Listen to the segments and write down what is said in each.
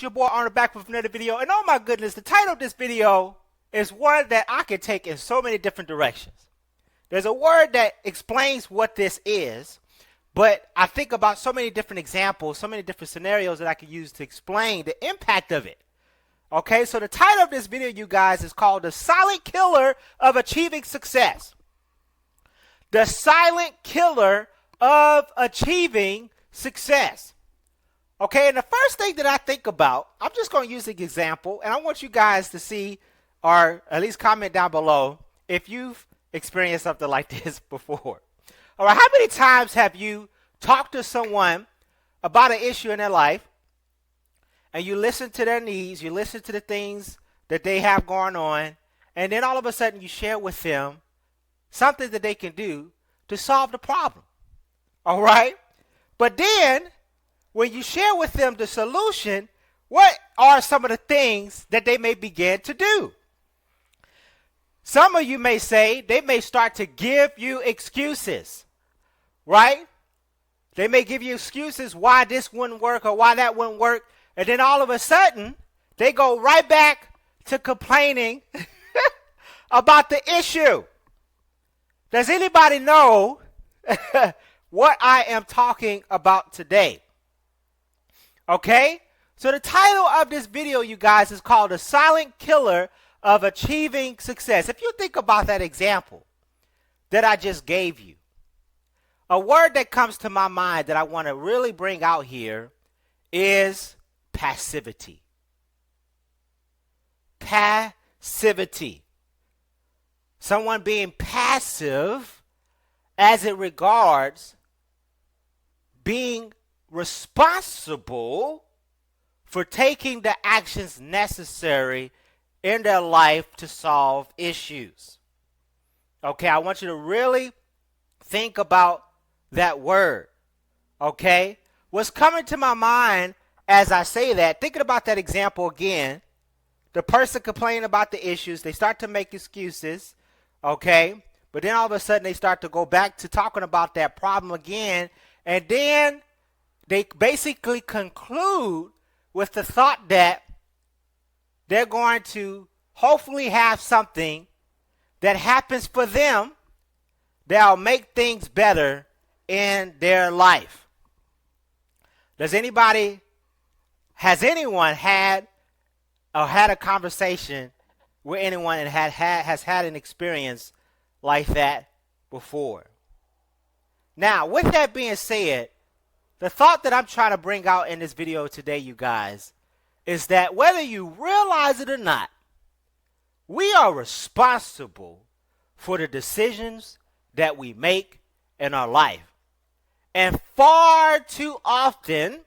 It's your boy Arnold back with another video. And oh my goodness, the title of this video is one that I can take in so many different directions. There's a word that explains what this is, but I think about so many different examples, so many different scenarios that I could use to explain the impact of it. Okay, so the title of this video, you guys, is called The Silent Killer of Achieving Success. The Silent Killer of Achieving Success. Okay, and the first thing that I think about, I'm just going to use an example, and I want you guys to see, or at least comment down below, if you've experienced something like this before. All right, how many times have you talked to someone about an issue in their life, and you listen to their needs, you listen to the things that they have going on, and then all of a sudden you share with them something that they can do to solve the problem? All right, but then when you share with them the solution, what are some of the things that they may begin to do? Some of you may say they may start to give you excuses, right? They may give you excuses why this wouldn't work or why that wouldn't work. And then all of a sudden, they go right back to complaining about the issue. Does anybody know what I am talking about today? Okay, so the title of this video, you guys, is called The Silent Killer of Achieving Success. If you think about that example that I just gave you, a word that comes to my mind that I want to really bring out here is passivity. Passivity. Someone being passive as it regards being responsible for taking the actions necessary in their life to solve issues. Okay, I want you to really think about that word. Okay, what's coming to my mind as I say that, thinking about that example again, the person complaining about the issues, they start to make excuses, okay, but then all of a sudden they start to go back to talking about that problem again, and then they basically conclude with the thought that they're going to hopefully have something that happens for them that'll make things better in their life. Has anyone had a conversation with anyone and has had an experience like that before? Now, with that being said, the thought that I'm trying to bring out in this video today, you guys, is that whether you realize it or not, we are responsible for the decisions that we make in our life. And far too often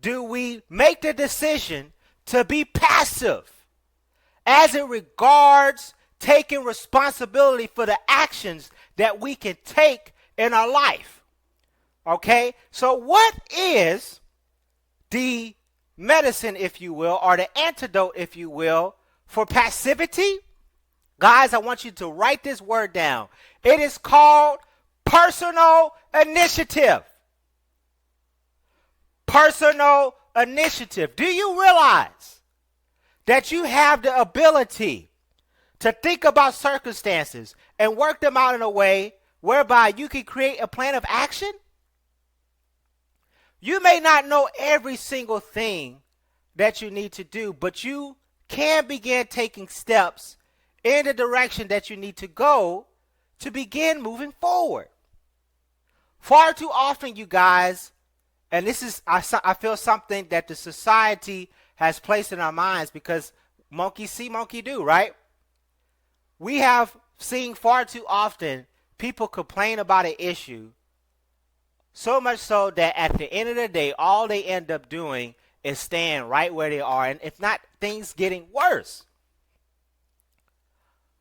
do we make the decision to be passive as it regards taking responsibility for the actions that we can take in our life. Okay, so what is the medicine, if you will, or the antidote, if you will, for passivity? Guys, I want you to write this word down. It is called personal initiative. Personal initiative. Do you realize that you have the ability to think about circumstances and work them out in a way whereby you can create a plan of action? You may not know every single thing that you need to do, but you can begin taking steps in the direction that you need to go to begin moving forward. Far too often, you guys, and this is, I feel, something that the society has placed in our minds, because monkey see, monkey do, right? We have seen far too often people complain about an issue, so much so that at the end of the day, all they end up doing is staying right where they are, and if not, things getting worse.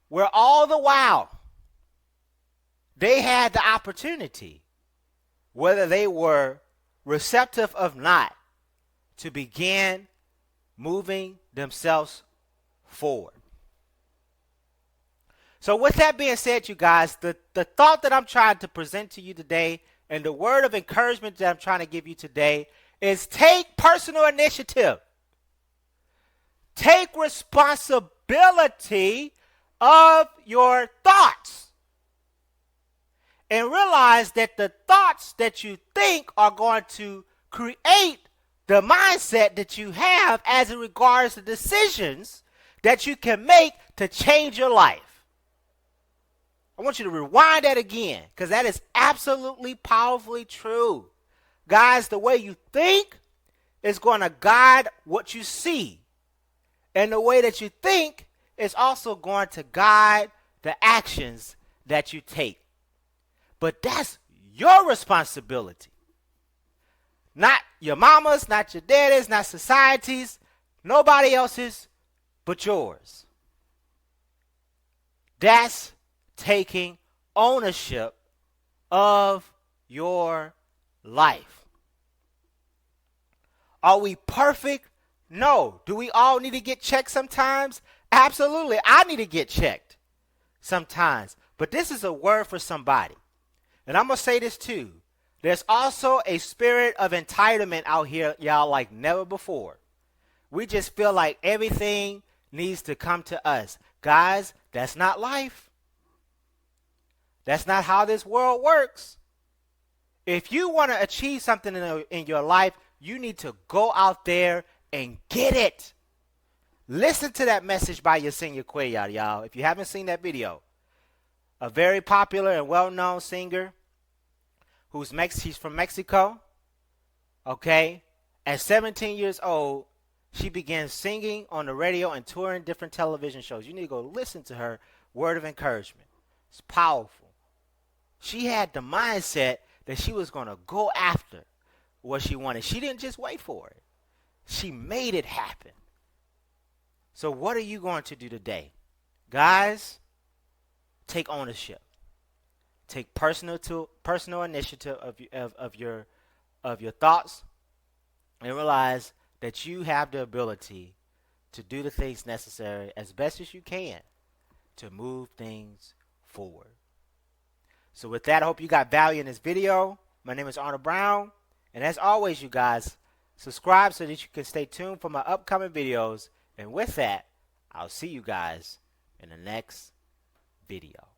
Where all the while, they had the opportunity, whether they were receptive or not, to begin moving themselves forward. So with that being said, you guys, the thought that I'm trying to present to you today, and the word of encouragement that I'm trying to give you today, is take personal initiative. take responsibility of your thoughts. And realize that the thoughts that you think are going to create the mindset that you have as it regards to decisions that you can make to change your life. I want you to rewind that again, because that is absolutely powerfully true. Guys, the way you think is going to guide what you see. And the way that you think is also going to guide the actions that you take. But that's your responsibility. Not your mama's, not your daddy's, not society's, nobody else's but yours. That's taking ownership of your life. Are we perfect? No. Do we all need to get checked sometimes? Absolutely. I need to get checked sometimes. But this is a word for somebody. And I'm going to say this too. There's also a spirit of entitlement out here, y'all, like never before. We just feel like everything needs to come to us. Guys, that's not life. That's not how this world works. If you want to achieve something in your life, you need to go out there and get it. Listen to that message by Yesenia Cuellar, y'all. If you haven't seen that video, a very popular and well-known singer he's from Mexico, okay? At 17 years old, she began singing on the radio and touring different television shows. You need to go listen to her word of encouragement. It's powerful. She had the mindset that she was going to go after what she wanted. She didn't just wait for it. She made it happen. So what are you going to do today? Guys, take ownership. Take personal initiative of your thoughts, and realize that you have the ability to do the things necessary as best as you can to move things forward. So with that, I hope you got value in this video. My name is Arnold Brown, and as always, you guys, subscribe so that you can stay tuned for my upcoming videos. And with that, I'll see you guys in the next video.